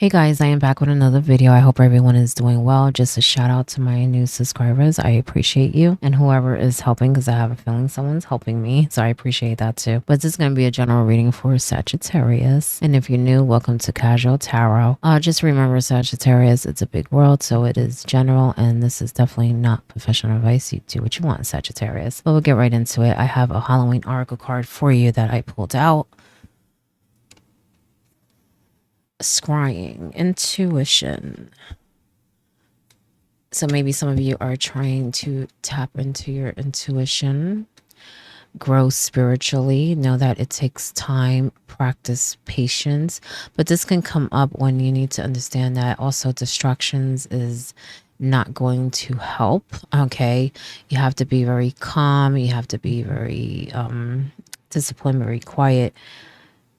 Hey guys, I am back with another video. I hope everyone is doing well. Just a shout out to my new subscribers. I appreciate you and whoever is helping because I have a feeling someone's helping me. So I appreciate that too. But this is going to be a general reading for Sagittarius. And if you're new, welcome to Casual Tarot. Just remember Sagittarius, it's a big world. So it is general and this is definitely not professional advice. You do what you want, Sagittarius. But we'll get right into it. I have a Halloween oracle card for you that I pulled out. Scrying, intuition. So maybe some of you are trying to tap into your intuition, grow spiritually. Know that it takes time, practice, patience, but this can come up when you need to understand that also distractions is not going to help. Okay, you have to be very calm, you have to be very disciplined, very quiet,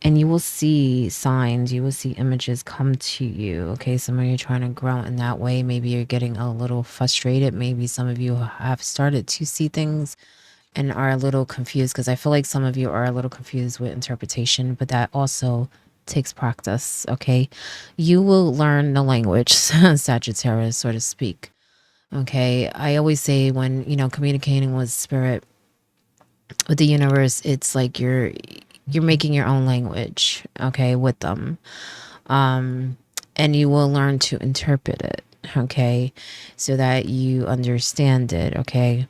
and you will see signs, you will see images come to you. Okay, some of you are trying to grow in that way. Maybe you're getting a little frustrated. Maybe some of you have started to see things and are a little confused, because I feel like some of you are a little confused with interpretation, but that also takes practice. Okay, you will learn the language, Sagittarius, so to speak. Okay, I always say when communicating with spirit, with the universe, it's like you're making your own language, okay, with them. And you will learn to interpret it, okay, so that you understand it. Okay,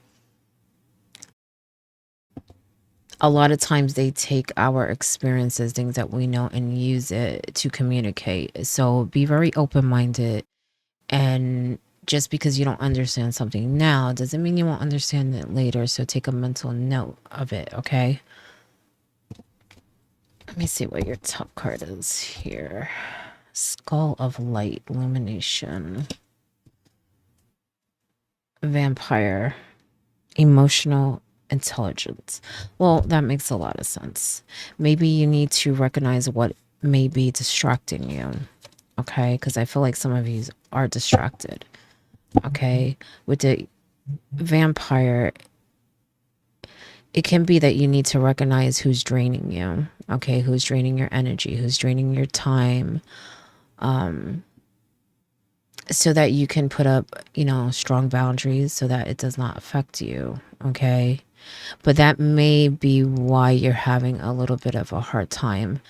a lot of times they take our experiences, things that we know, and use it to communicate. So be very open-minded, and just because you don't understand something now doesn't mean you won't understand it later. So take a mental note of it. Okay, let me see what your top card is here. Skull of light, illumination, vampire, emotional intelligence. Well, that makes a lot of sense. Maybe you need to recognize what may be distracting you. Okay, because I feel like some of you are distracted. Okay, with the vampire, it can be that you need to recognize who's draining you. Okay, who's draining your energy, who's draining your time, so that you can put up, strong boundaries so that it does not affect you. Okay, but that may be why you're having a little bit of a hard time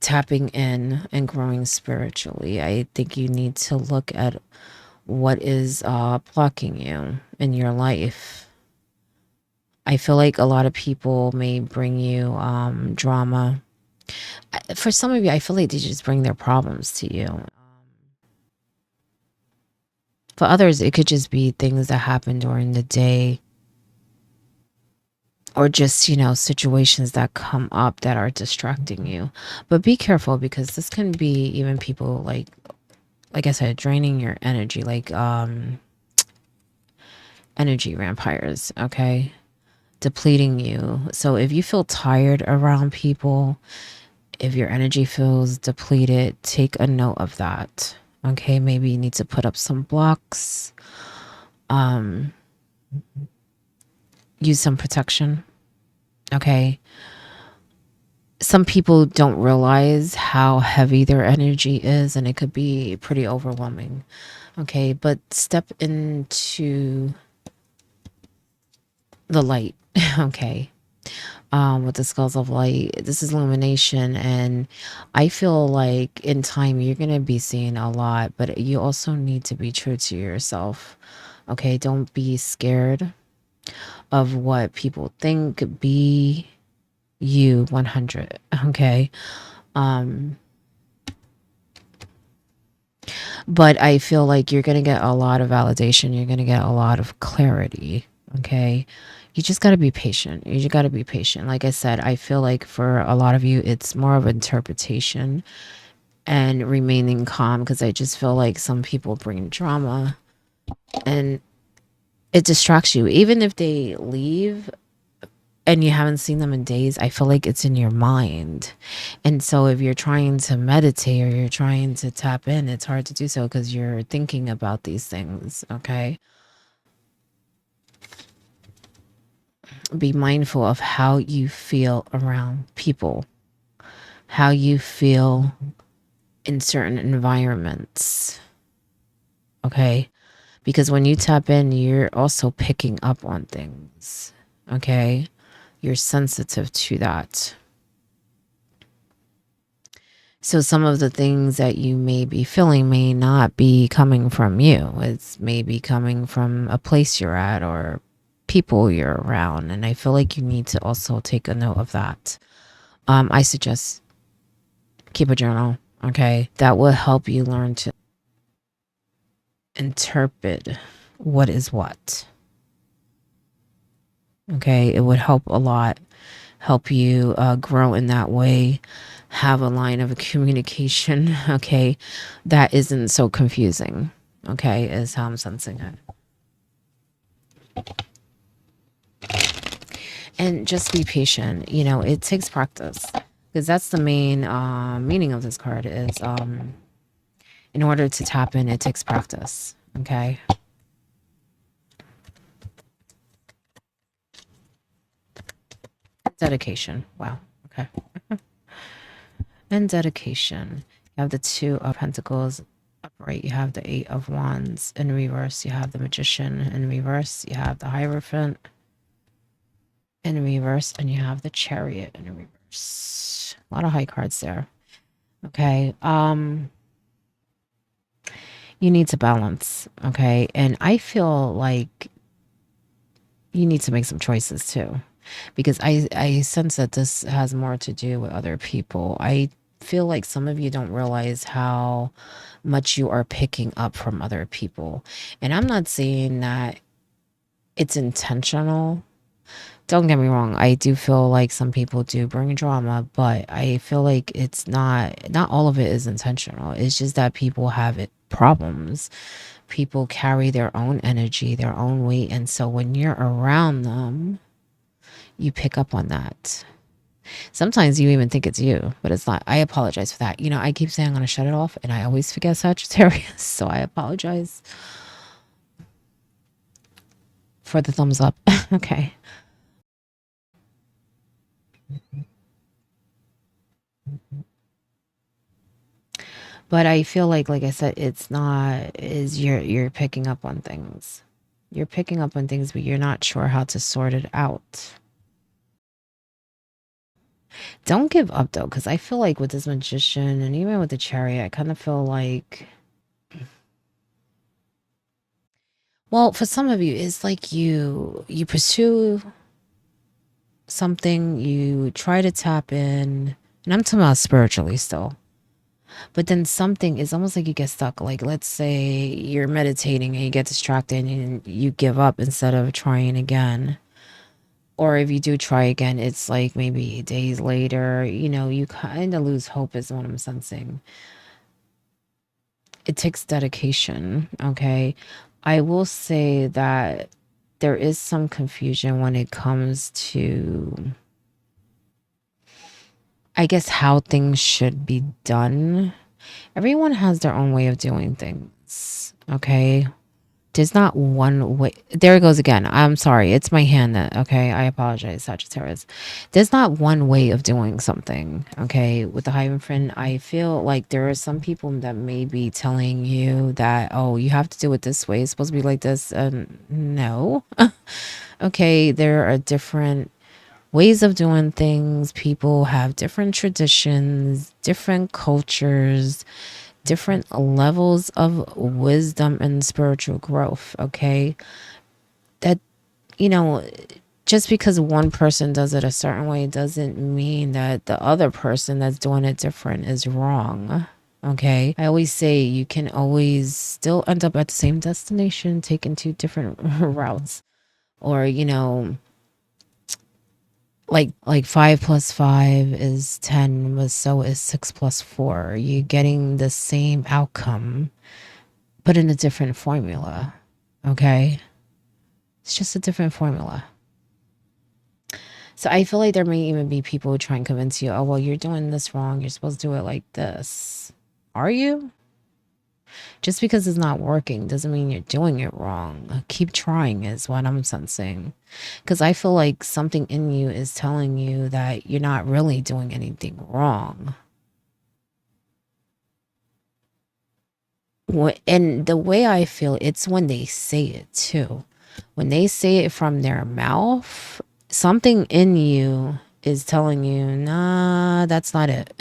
tapping in and growing spiritually. I think you need to look at what is blocking you in your life. I feel like a lot of people may bring you drama. For some of you, I feel like they just bring their problems to you. For others, it could just be things that happen during the day, or just, situations that come up that are distracting you. But be careful, because this can be even people like I said, draining your energy, like energy vampires, okay? Depleting you. So if you feel tired around people, if your energy feels depleted, take a note of that. Okay, maybe you need to put up some blocks, use some protection. Okay, some people don't realize how heavy their energy is, and it could be pretty overwhelming. Okay, but step into the light. Okay, with the skulls of light, this is illumination, and I feel like in time you're gonna be seeing a lot, but you also need to be true to yourself. Okay, don't be scared of what people think. Be you 100. Okay, but I feel like you're gonna get a lot of validation, you're gonna get a lot of clarity. Okay, you just got to be patient. You just got to be patient. Like I said, I feel like for a lot of you it's more of interpretation and remaining calm, because I just feel like some people bring drama and it distracts you. Even if they leave and you haven't seen them in days, I feel like it's in your mind. And so if you're trying to meditate or you're trying to tap in, it's hard to do so because you're thinking about these things. Okay, be mindful of how you feel around people, how you feel in certain environments. Okay. Because when you tap in, you're also picking up on things. Okay. You're sensitive to that. So some of the things that you may be feeling may not be coming from you. It's maybe coming from a place you're at or people you're around. And I feel like you need to also take a note of that. I suggest keep a journal. Okay. That will help you learn to interpret what is what. Okay. It would help a lot, help you grow in that way, have a line of communication. Okay. That isn't so confusing. Okay. Is how I'm sensing it. And just be patient. You know, it takes practice because that's the main meaning of this card is in order to tap in, it takes practice. Okay. Dedication. Wow. Okay. And dedication. You have the Two of Pentacles upright. You have the Eight of Wands in reverse. You have the Magician in reverse. You have the Hierophant in reverse. And you have the Chariot in reverse. A lot of high cards there. Okay. You need to balance. Okay. And I feel like you need to make some choices too. Because I sense that this has more to do with other people. I feel like some of you don't realize how much you are picking up from other people. And I'm not saying that it's intentional. Don't get me wrong. I do feel like some people do bring drama, but I feel like it's not all of it is intentional. It's just that people have it problems. People carry their own energy, their own weight. And so when you're around them, you pick up on that. Sometimes you even think it's you, but it's not. I apologize for that. You know, I keep saying I'm going to shut it off and I always forget Sagittarius. So I apologize for the thumbs up. Okay. But I feel like I said, it's not, is you're picking up on things. You're picking up on things, but you're not sure how to sort it out. Don't give up though, because I feel like with this Magician and even with the Chariot, I kind of feel like, well, for some of you, it's like you pursue something, you try to tap in, and I'm talking about spiritually still. But then something is almost like you get stuck. Like let's say you're meditating and you get distracted and you give up instead of trying again. Or if you do try again, it's like maybe days later, you know, you kind of lose hope is what I'm sensing. It takes dedication, okay? I will say that there is some confusion when it comes to, I guess, how things should be done. Everyone has their own way of doing things, okay? There's not one way. There it goes again. I'm sorry. It's my hand that, okay? I apologize, Sagittarius. There's not one way of doing something, okay? With the Hierophant, I feel like there are some people that may be telling you that, oh, you have to do it this way. It's supposed to be like this. No. Okay, there are different ways of doing things. People have different traditions, different cultures, different levels of wisdom and spiritual growth. Okay. That, you know, just because one person does it a certain way doesn't mean that the other person that's doing it different is wrong. Okay. I always say you can always still end up at the same destination, taking two different routes. Or, you know, like 5 plus 5 is 10, but so is 6 plus 4. You're getting the same outcome, but in a different formula. Okay. It's just a different formula. So I feel like there may even be people who try and convince you, oh, well, you're doing this wrong. You're supposed to do it like this. Are you? Just because it's not working doesn't mean you're doing it wrong. Keep trying is what I'm sensing. Because I feel like something in you is telling you that you're not really doing anything wrong. And the way I feel, it's when they say it too. When they say it from their mouth, something in you is telling you, nah, that's not it.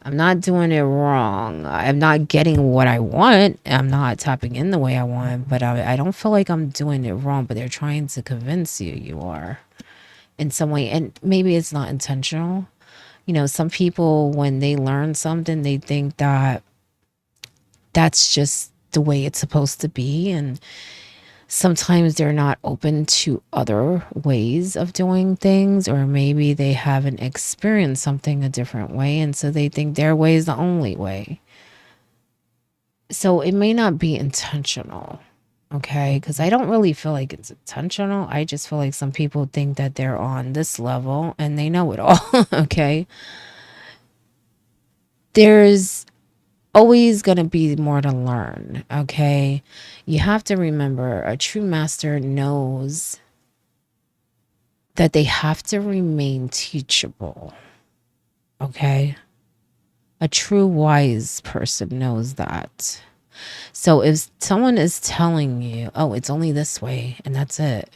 I'm not doing it wrong. I'm not getting what I want. I'm not tapping in the way I want, but I don't feel like I'm doing it wrong. But they're trying to convince you you are in some way. And maybe it's not intentional. Some people, when they learn something, they think that that's just the way it's supposed to be. And sometimes they're not open to other ways of doing things, or maybe they haven't experienced something a different way. And so they think their way is the only way. So it may not be intentional. Okay. Because I don't really feel like it's intentional. I just feel like some people think that they're on this level and they know it all. Okay. There's always going to be more to learn. Okay. You have to remember, a true master knows that they have to remain teachable. Okay. A true wise person knows that. So if someone is telling you, oh, it's only this way and that's it,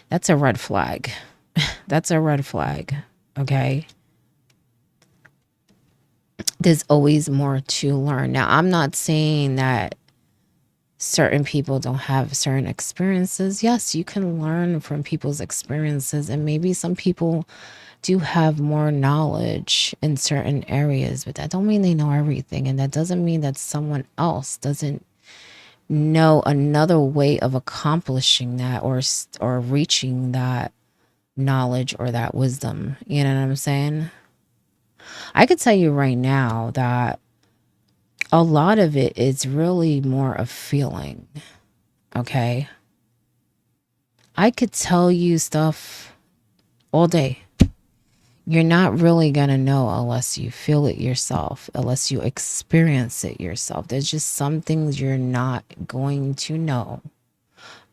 that's a red flag. That's a red flag. Okay. There's always more to learn. Now, I'm not saying that certain people don't have certain experiences. Yes, you can learn from people's experiences, and maybe some people do have more knowledge in certain areas, but that don't mean they know everything, and that doesn't mean that someone else doesn't know another way of accomplishing that, or reaching that knowledge or that wisdom. You know what I'm saying? I could tell you right now that a lot of it is really more of feeling. Okay. I could tell you stuff all day. You're not really going to know unless you feel it yourself, unless you experience it yourself. There's just some things you're not going to know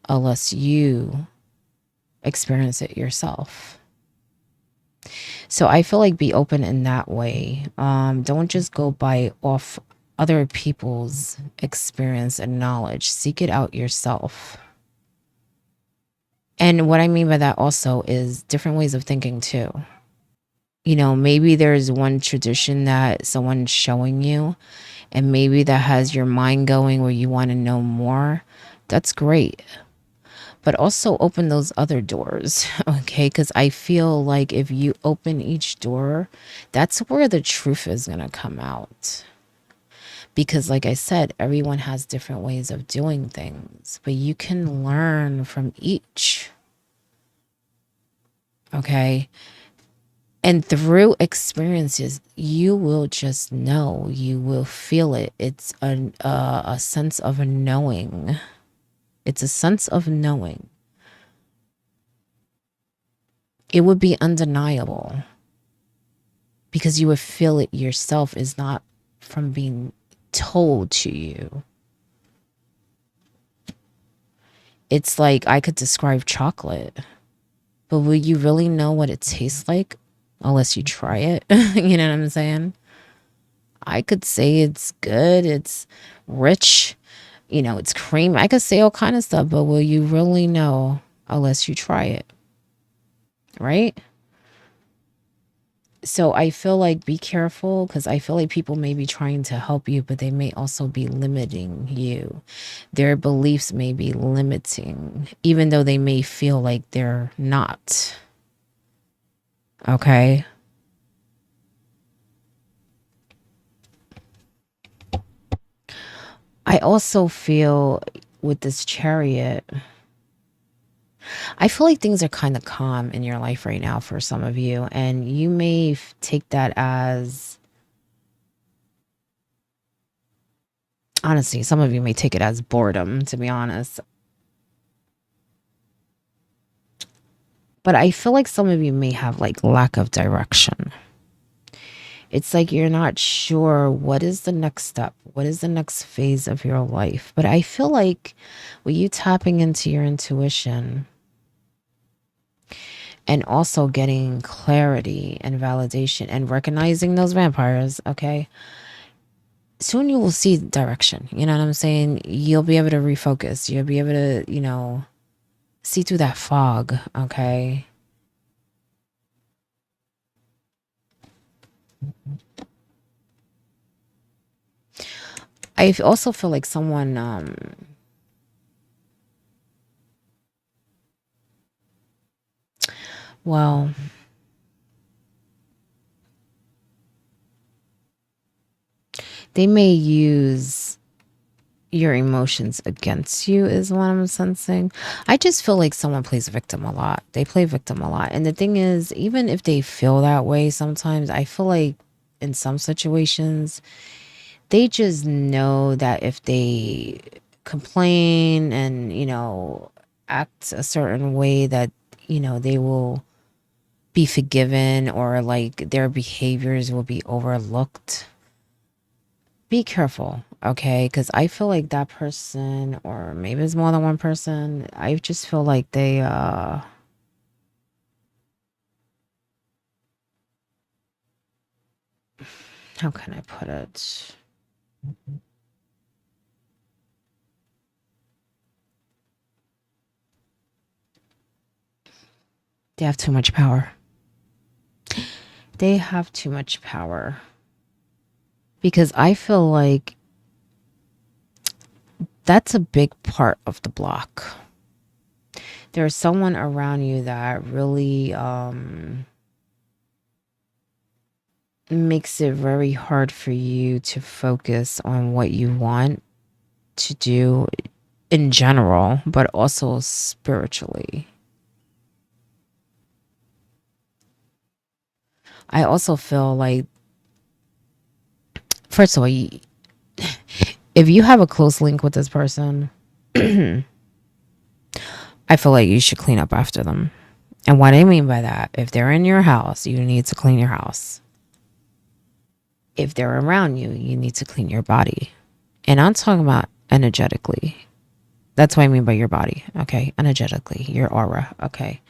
unless you experience it yourself. So I feel like be open in that way. Don't just go by off other people's experience and knowledge. Seek it out yourself. And what I mean by that also is different ways of thinking too. Maybe there's one tradition that someone's showing you, and maybe that has your mind going where you want to know more. That's great. But also open those other doors, okay? Because I feel like if you open each door, that's where the truth is going to come out. Because like I said, everyone has different ways of doing things, but you can learn from each. Okay? And through experiences, you will just know, you will feel it. It's a sense of knowing. It's a sense of knowing. It would be undeniable because you would feel it yourself, is not from being told to you. It's like I could describe chocolate, but will you really know what it tastes like unless you try it? You know what I'm saying? I could say it's good, it's rich, it's cream. I could say all kind of stuff, but will you really know unless you try it? Right? So I feel like be careful, because I feel like people may be trying to help you, but they may also be limiting you. Their beliefs may be limiting, even though they may feel like they're not. Okay? I also feel with this Chariot, I feel like things are kind of calm in your life right now for some of you, and you may take that as, honestly, some of you may take it as boredom, to be honest. But I feel like some of you may have like lack of direction. It's like you're not sure what is the next step, what is the next phase of your life. But I feel like with you tapping into your intuition and also getting clarity and validation and recognizing those vampires, okay? soon you will see direction. You know what I'm saying? You'll be able to refocus. You'll be able to, see through that fog. Okay. I also feel like someone, well, they may use your emotions against you, is what I'm sensing. I just feel like someone plays victim a lot. They play victim a lot. And the thing is, even if they feel that way sometimes, I feel like in some situations, they just know that if they complain and, act a certain way that, they will be forgiven, or like their behaviors will be overlooked. Be careful, okay? Because I feel like that person, or maybe it's more than one person, I just feel like how can I put it? They have too much power. They have too much power. Because I feel like that's a big part of the block. There's someone around you that really makes it very hard for you to focus on what you want to do in general, but also spiritually. I also feel like, first of all, if you have a close link with this person, I feel like you should clean up after them. And what I mean by that, if they're in your house, you need to clean your house. If they're around you, you need to clean your body. And I'm talking about energetically. That's what I mean by your body, okay? Energetically, your aura, okay?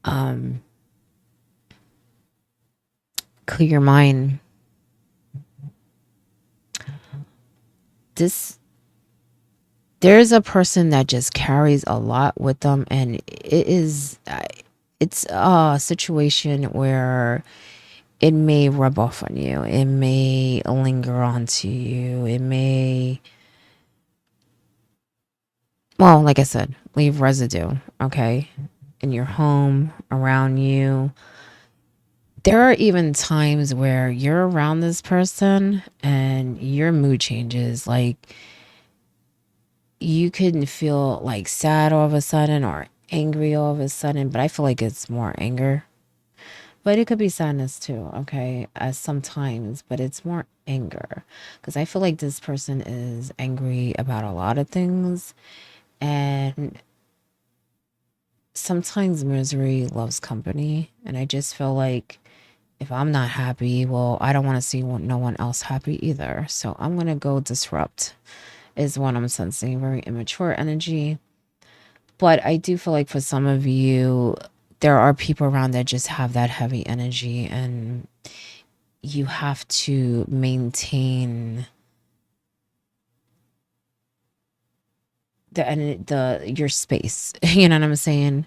Um, Clear your mind. This There's a person that just carries a lot with them, and it's a situation where it may rub off on you. It may linger onto you. It may, well, like I said, leave residue, okay? In your home, around you. There are even times where you're around this person and your mood changes. Like, you can feel like sad all of a sudden, or angry all of a sudden, but I feel like it's more anger. But it could be sadness too, okay? Sometimes, but it's more anger. Because I feel like this person is angry about a lot of things. And sometimes misery loves company. And I just feel like if I'm not happy, well, I don't want to see no one else happy either. So I'm going to go disrupt, is what I'm sensing. Very immature energy. But I do feel like for some of you, there are people around that just have that heavy energy, and you have to maintain the your space. You know what I'm saying?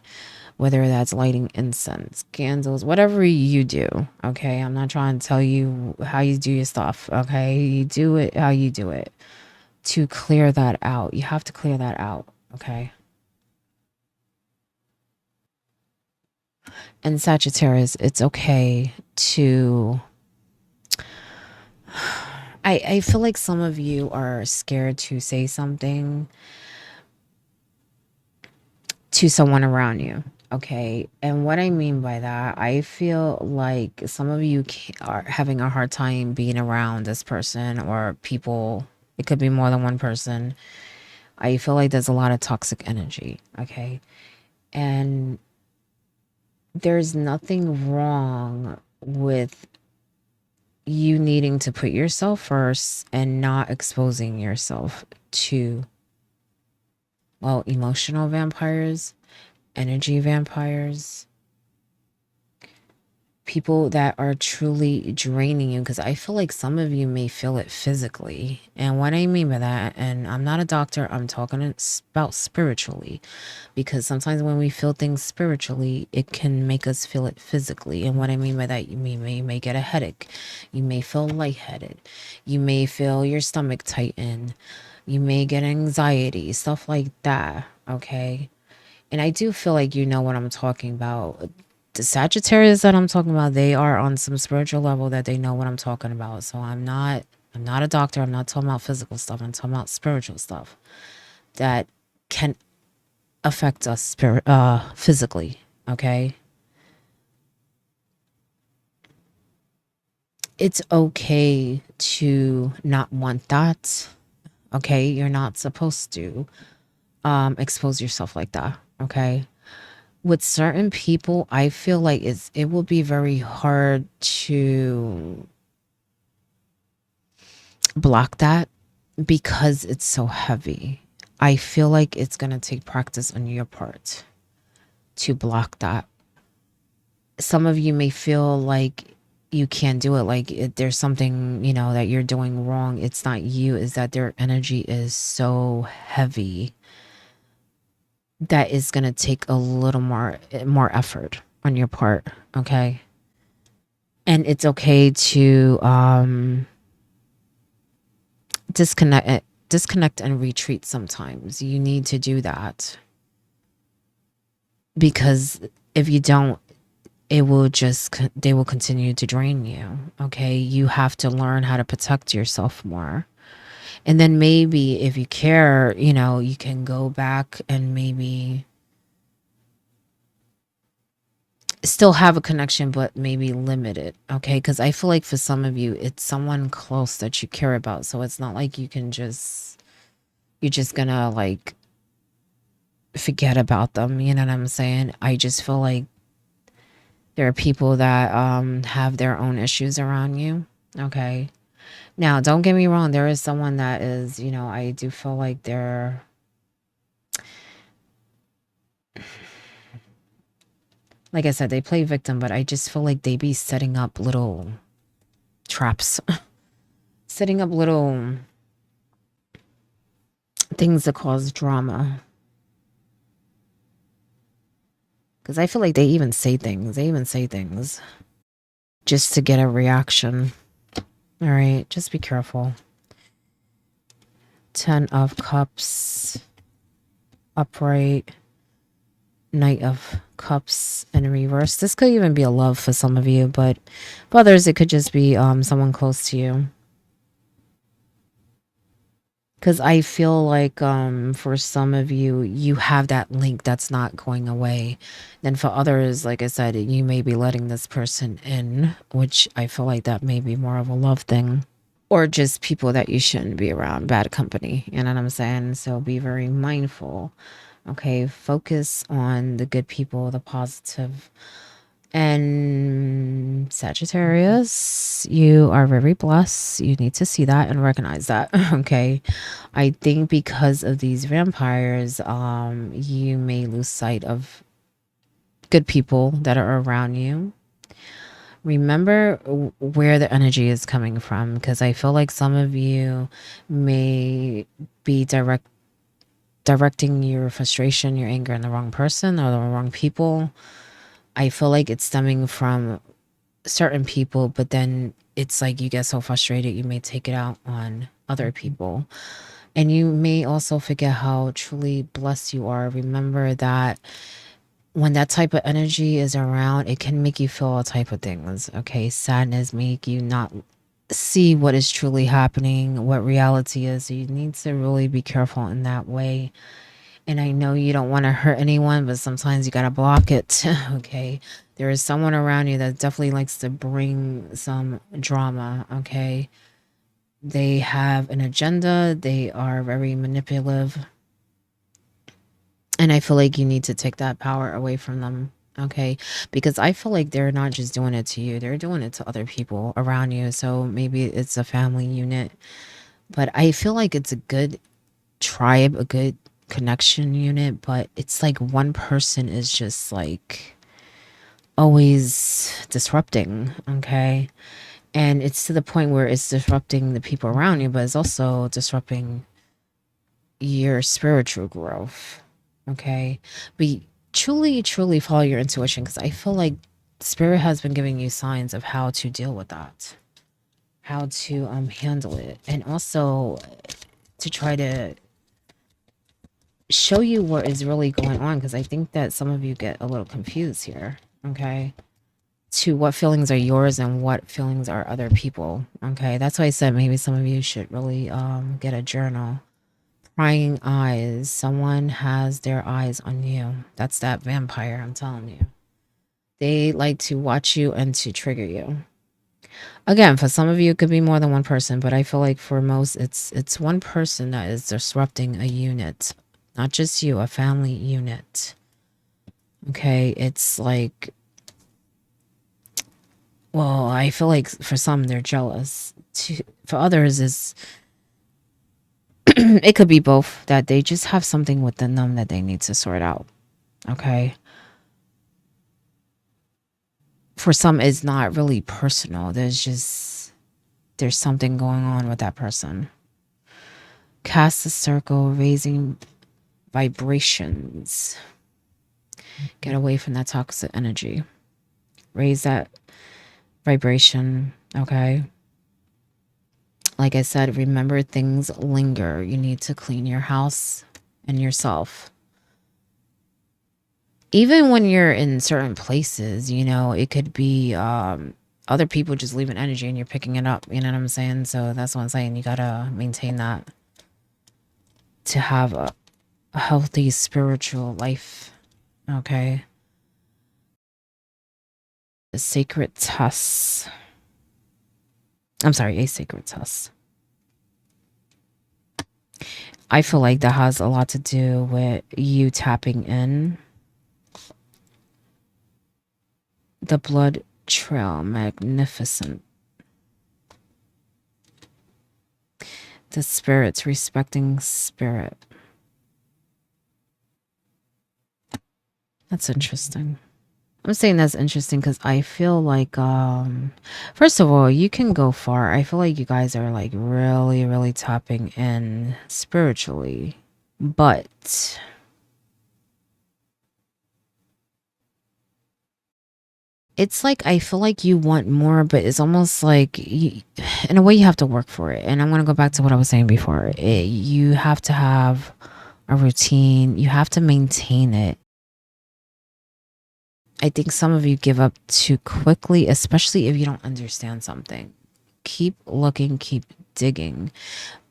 Whether that's lighting incense, candles, whatever you do. Okay, I'm not trying to tell you how you do your stuff. Okay, you do it how you do it. To clear that out, you have to clear that out. Okay. And Sagittarius, it's okay to, I feel like some of you are scared to say something to someone around you. Okay. And what I mean by that, I feel like some of you are having a hard time being around this person or people. It could be more than one person. I feel like there's a lot of toxic energy. Okay. And there's nothing wrong with you needing to put yourself first and not exposing yourself to, well, emotional vampires, energy vampires, people that are truly draining you, because I feel like some of you may feel it physically. And what I mean by that, and I'm not a doctor, I'm talking about spiritually, because sometimes when we feel things spiritually, it can make us feel it physically. And what I mean by that, you may get a headache, you may feel lightheaded, you may feel your stomach tighten, you may get anxiety, stuff like that. Okay. And I do feel like you know what I'm talking about. The Sagittarius that I'm talking about, they are on some spiritual level that they know what I'm talking about. So I'm not a doctor. I'm not talking about physical stuff. I'm talking about spiritual stuff that can affect us physically. Okay. It's okay to not want that. Okay. You're not supposed to expose yourself like that. Okay. With certain people, I feel like it will be very hard to block that because it's so heavy. I feel like it's going to take practice on your part to block that. Some of you may feel like you can't do it, like there's something, that you're doing wrong. It's not you, is that their energy is so heavy that is going to take a little more effort on your part. Okay. And it's okay to disconnect and retreat. Sometimes you need to do that, because if you don't, they will continue to drain you. Okay. You have to learn how to protect yourself more. And then maybe if you care, you can go back and maybe still have a connection, but maybe limit it. Okay. Because I feel like for some of you, it's someone close that you care about. So it's not like you're just gonna like forget about them. You know what I'm saying? I just feel like there are people that have their own issues around you. Okay. Now, don't get me wrong. There is someone that is, I do feel like they're, like I said, they play victim, but I just feel like they be setting up little traps, setting up little things that cause drama. Because I feel like they even say things. They even say things just to get a reaction. All right. Just be careful. 10 of Cups, upright. Knight of Cups in reverse. This could even be a love for some of you, but for others, it could just be someone close to you. Because I feel like for some of you, you have that link that's not going away. Then for others, like I said, you may be letting this person in, which I feel like that may be more of a love thing. Or just people that you shouldn't be around, bad company. You know what I'm saying? So be very mindful. Okay, focus on the good people, the positive. And Sagittarius, you are very blessed. You need to see that and recognize that. Okay. I think because of these vampires, you may lose sight of good people that are around you. Remember where the energy is coming from, because I feel like some of you may be directing your frustration, your anger in the wrong person or the wrong people. I feel like it's stemming from certain people, but then it's like you get so frustrated, you may take it out on other people. And you may also forget how truly blessed you are. Remember that when that type of energy is around, it can make you feel all type of things. Okay. Sadness make you not see what is truly happening, what reality is. So you need to really be careful in that way. And I know you don't want to hurt anyone, but sometimes you got to block it. Okay. There is someone around you that definitely likes to bring some drama. Okay. They have an agenda. They are very manipulative. And I feel like you need to take that power away from them. Okay. Because I feel like they're not just doing it to you, they're doing it to other people around you. So maybe it's a family unit, but I feel like it's a good tribe, a good connection unit, but it's like one person is just like always disrupting, okay? And it's to the point where it's disrupting the people around you, but it's also disrupting your spiritual growth, okay? But truly, truly follow your intuition, because I feel like spirit has been giving you signs of how to deal with that, how to handle it, and also to try to show you what is really going on, because I think that some of you get a little confused here, okay? To what feelings are yours and what feelings are other people, okay? That's why I said maybe some of you should really get a journal. Prying eyes. Someone has their eyes on you. That's that vampire, I'm telling you. They like to watch you and to trigger you. Again, for some of you, it could be more than one person, but I feel like for most, it's one person that is disrupting a unit. Not just you, a family unit. Okay, it's like, well, I feel like for some, they're jealous. For others, is it could be both, that they just have something within them that they need to sort out. Okay. For some, it's not really personal. There's something going on with that person. Cast a circle, raising vibrations. Get away from that toxic energy. Raise that vibration, okay? Like I said, remember, things linger. You need to clean your house and yourself. Even when you're in certain places, you know, it could be other people just leaving energy and you're picking it up. You know what I'm saying? So that's what I'm saying. You gotta maintain that to have a healthy spiritual life. Okay. A sacred test. I'm sorry, a sacred test. I feel like that has a lot to do with you tapping in. The blood trail, magnificent. The spirits, respecting spirit. That's interesting. I'm saying that's interesting because I feel like, first of all, you can go far. I feel like you guys are like really, really tapping in spiritually. But it's like, I feel like you want more, but it's almost like, in a way, you have to work for it. And I'm going to go back to what I was saying before. You have to have a routine. You have to maintain it. I think some of you give up too quickly, especially if you don't understand something. Keep looking, keep digging.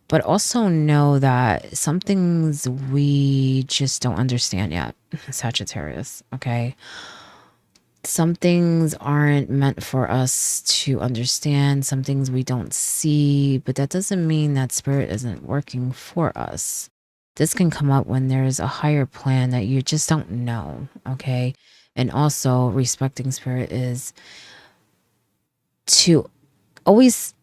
But also know that some things we just don't understand yet, Sagittarius, okay? Some things aren't meant for us to understand. Some things we don't see, but that doesn't mean that spirit isn't working for us. This can come up when there's a higher plan that you just don't know, okay? And also, respecting spirit is to always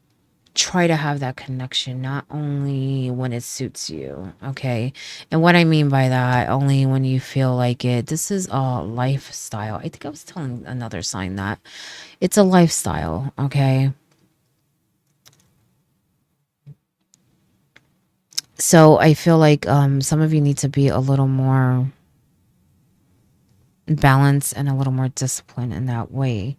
try to have that connection, not only when it suits you, okay? And what I mean by that, only when you feel like it. This is a lifestyle. I think I was telling another sign that it's a lifestyle, okay? So I feel like some of you need to be a little more balanced and a little more disciplined in that way.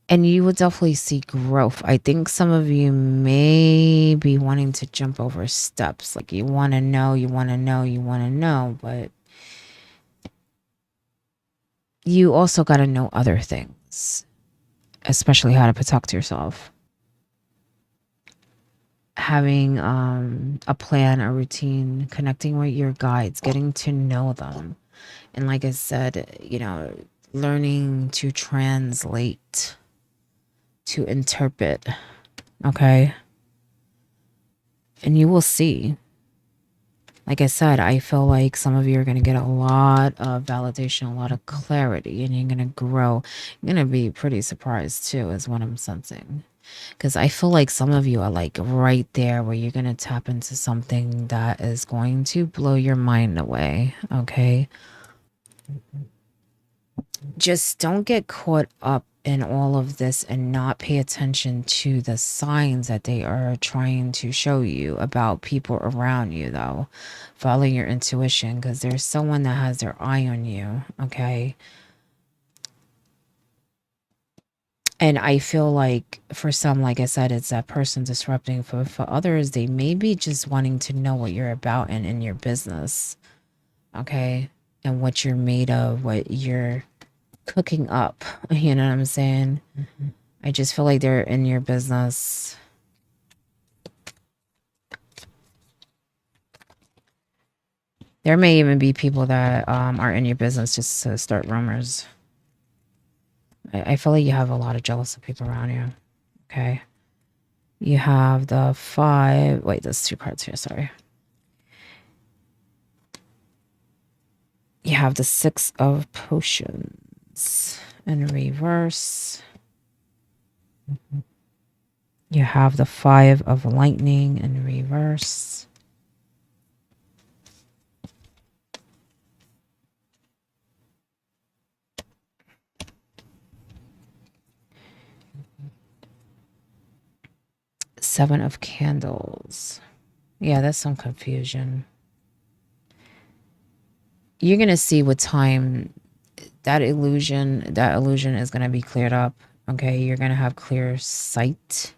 And you will definitely see growth. I think some of you may be wanting to jump over steps. Like you want to know, you want to know, you want to know, but you also got to know other things, especially how to protect yourself. Having a plan, a routine, connecting with your guides, getting to know them. And like I said, you know, learning to translate, to interpret, okay? And you will see. Like I said, I feel like some of you are going to get a lot of validation, a lot of clarity, and you're going to grow. You're going to be pretty surprised too, is what I'm sensing. Because I feel like some of you are like right there where you're going to tap into something that is going to blow your mind away, okay? just don't get caught up in all of this and not pay attention to the signs that they are trying to show you about people around you, though. Follow your intuition, because there's someone that has their eye on you, okay? And I feel like for some, like I said, it's that person disrupting. For others, they may be just wanting to know what you're about and in your business, okay? And what you're made of, what you're cooking up. You know what I'm saying? I just feel like they're in your business. There may even be people that are in your business just to start rumors. I feel like you have a lot of jealous of people around you. Okay. You have the 5. Wait, there's 2 cards here. Sorry. You have the 6 of potions in reverse. You have the 5 of lightning in reverse. Seven of candles. Yeah, that's some confusion. You're going to see with time that illusion is going to be cleared up. Okay, you're going to have clear sight.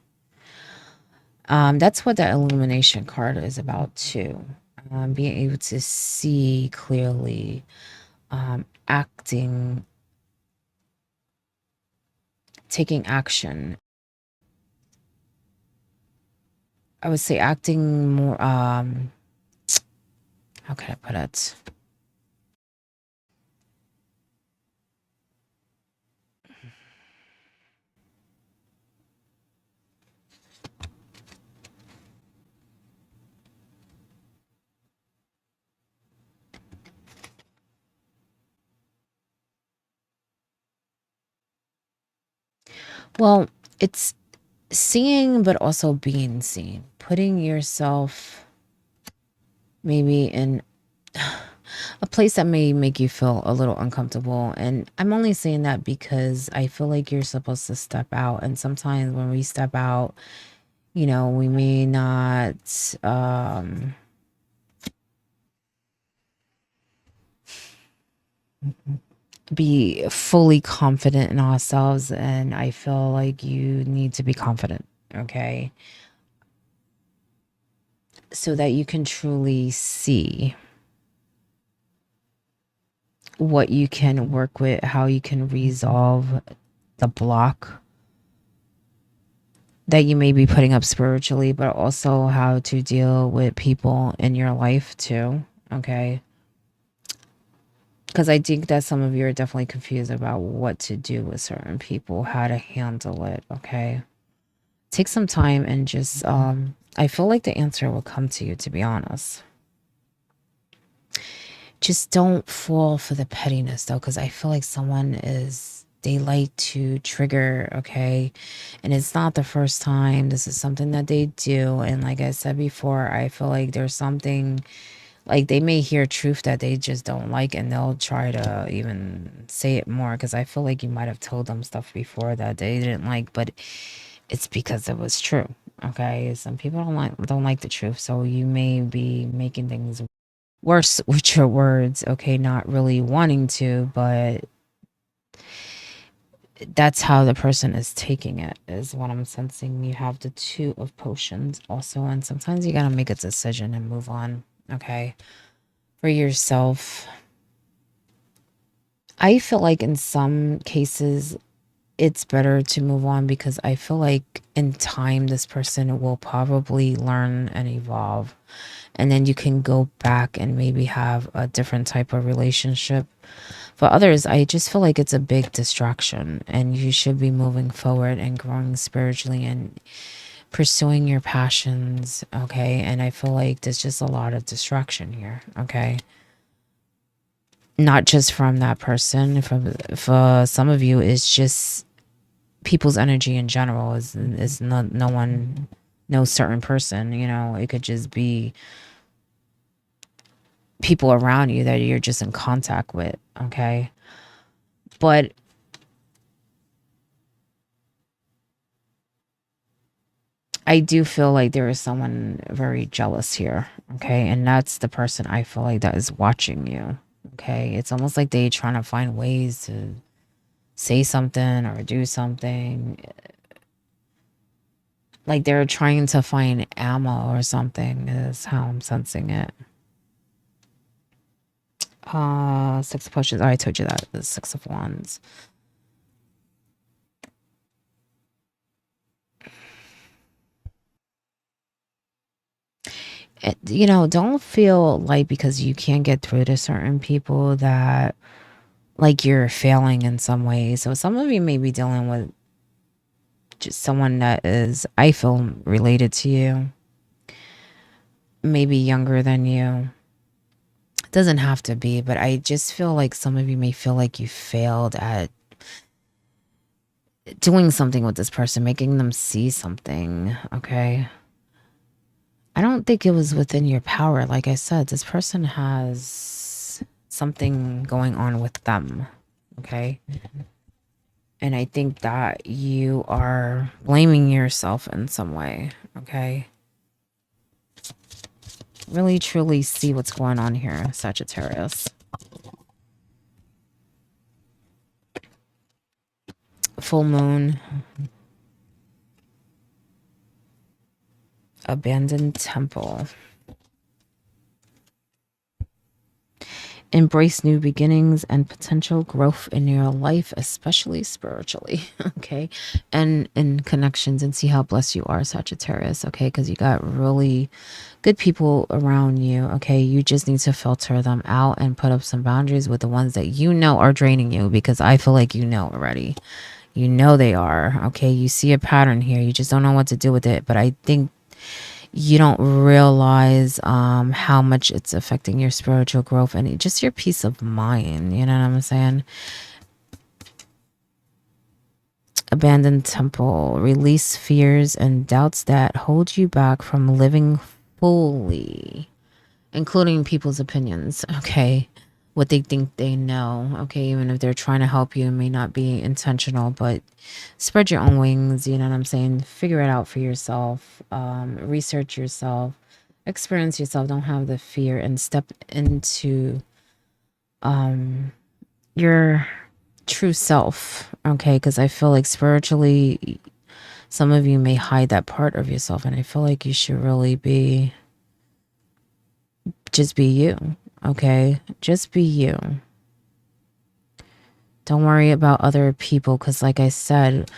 That's what that illumination card is about too. Being able to see clearly, acting, taking action. I would say acting more, how can I put it? Well, it's seeing, but also being seen. Putting yourself maybe in a place that may make you feel a little uncomfortable. And I'm only saying that because I feel like you're supposed to step out. And sometimes when we step out, you know, we may not be fully confident in ourselves. And I feel like you need to be confident, okay? So that you can truly see what you can work with, how you can resolve the block that you may be putting up spiritually, but also how to deal with people in your life too. Okay. Because I think that some of you are definitely confused about what to do with certain people, how to handle it. Okay. Take some time and just, I feel like the answer will come to you, to be honest. Just don't fall for the pettiness though, because I feel like someone is, they like to trigger, okay? And it's not the first time. This is something that they do. And like I said before, I feel like there's something, like they may hear truth that they just don't like, and they'll try to even say it more, because I feel like you might have told them stuff before that they didn't like, but it's because it was true. Okay, some people don't like the truth, so you may be making things worse with your words, okay, not really wanting to, but that's how the person is taking it, is what I'm sensing. You have the 2 of potions also, and sometimes you gotta make a decision and move on, okay, for yourself. I feel like in some cases it's better to move on, because I feel like in time this person will probably learn and evolve, and then you can go back and maybe have a different type of relationship. For others, I just feel like it's a big distraction, and you should be moving forward and growing spiritually and pursuing your passions, okay? And I feel like there's just a lot of distraction here, okay? Not just from that person. For some of you, it's just people's energy in general. Is not no one, no certain person. You know, it could just be people around you that you're just in contact with, okay? But I do feel like there is someone very jealous here, okay? And that's the person I feel like that is watching you, okay? It's almost like they trying to find ways to say something or do something. Like they're trying to find ammo or something is how I'm sensing it. Six of Pushes. Oh, I told you that. The Six of Wands. You know, don't feel like because you can't get through to certain people that like you're failing in some ways. So some of you may be dealing with just someone that is, I feel, related to you, maybe younger than you. It doesn't have to be, but I just feel like some of you may feel like you failed at doing something with this person, making them see something, okay? I don't think it was within your power. Like I said, this person has something going on with them, okay? And I think that you are blaming yourself in some way, okay? Really, truly see what's going on here, Sagittarius. Full moon. Abandoned temple. Embrace new beginnings and potential growth in your life, especially spiritually, okay? And in connections, and see how blessed you are, Sagittarius, okay? Because you got really good people around you, okay? You just need to filter them out and put up some boundaries with the ones that you know are draining you, because I feel like you know already. You know they are, okay? You see a pattern here. You just don't know what to do with it. But I think you don't realize how much it's affecting your spiritual growth and just your peace of mind. You know what I'm saying? Abandoned temple. Release fears and doubts that hold you back from living fully, including people's opinions, okay? What they think they know, okay? Even if they're trying to help you, it may not be intentional, but spread your own wings, you know what I'm saying? Figure it out for yourself, research yourself, experience yourself. Don't have the fear and step into your true self, okay? Because I feel like spiritually, some of you may hide that part of yourself, and I feel like you should really be just be you, okay? Just be you. Don't worry about other people, because like I said,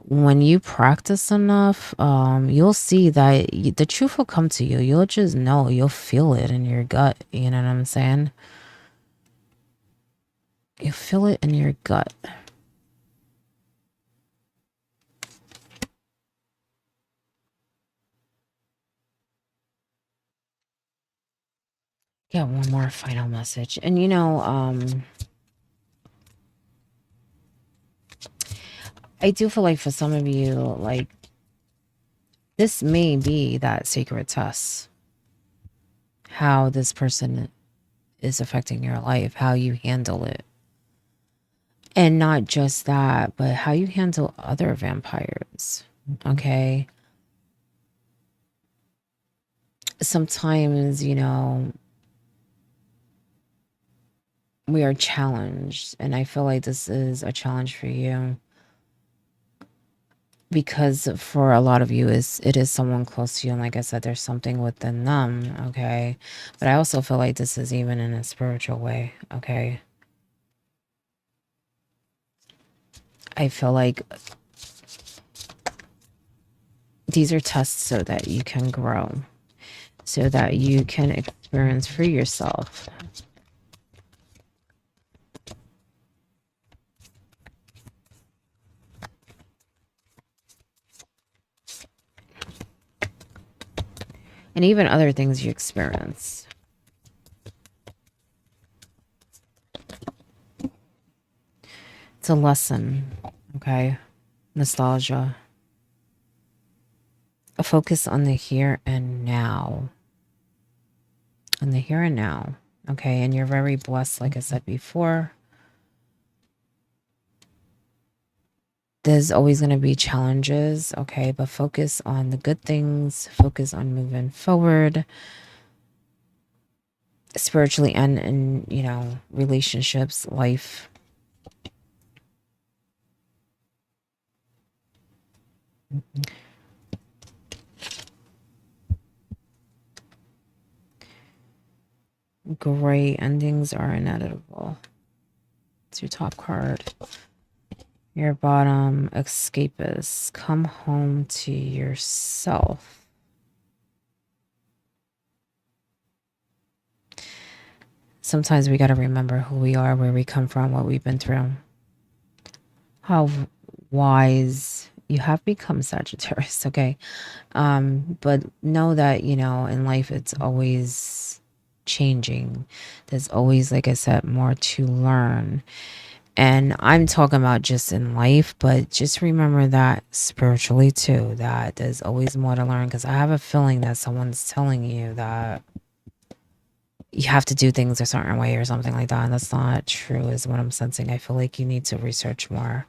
when you practice enough, you'll see that the truth will come to you. You'll just know. You'll feel it in your gut. You know what I'm saying? You feel it in your gut. Yeah, one more final message. And you know, I do feel like for some of you, like this may be that sacred test. How this person is affecting your life, how you handle it. And not just that, but how you handle other vampires. Okay. Sometimes, you know, we are challenged. And I feel like this is a challenge for you. Because for a lot of you, it is someone close to you. And like I said, there's something within them. Okay. But I also feel like this is even in a spiritual way. Okay. I feel like these are tests so that you can grow, so that you can experience for yourself. And even other things you experience. It's a lesson, okay? Nostalgia. A focus on the here and now. On the here and now, okay? And you're very blessed, like I said before. There's always going to be challenges, okay? But focus on the good things, focus on moving forward spiritually and in, you know, relationships, life. Great. Endings are inevitable. It's your top card. Your bottom, escapist. Come home to yourself. Sometimes we got to remember who we are, where we come from, what we've been through. How wise you have become, Sagittarius, okay? But know that, you know, in life it's always changing. There's always, like I said, more to learn. And I'm talking about just in life, but just remember that spiritually too, that there's always more to learn. Because I have a feeling that someone's telling you that you have to do things a certain way or something like that. And that's not true, is what I'm sensing. I feel like you need to research more.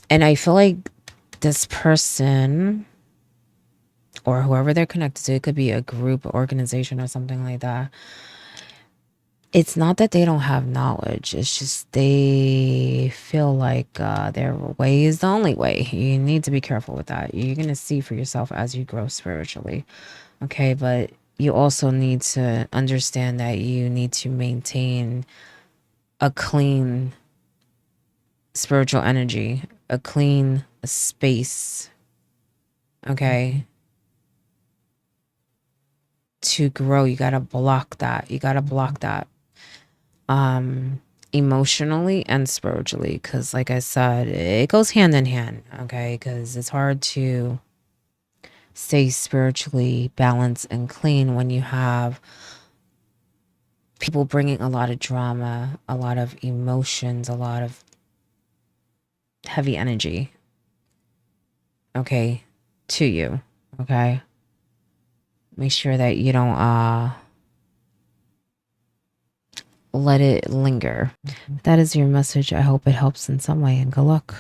And I feel like this person or whoever they're connected to, it could be a group, organization, or something like that. It's not that they don't have knowledge. It's just they feel like their way is the only way. You need to be careful with that. You're going to see for yourself as you grow spiritually. Okay, but you also need to understand that you need to maintain a clean spiritual energy, a clean space. Okay. To grow, you got to block that. You got to block that. Emotionally and spiritually, because like I said, it goes hand in hand, okay? Because it's hard to stay spiritually balanced and clean when you have people bringing a lot of drama, a lot of emotions, a lot of heavy energy, okay, to you, okay? Make sure that you don't let it linger. That is your message. I hope it helps in some way, and good luck.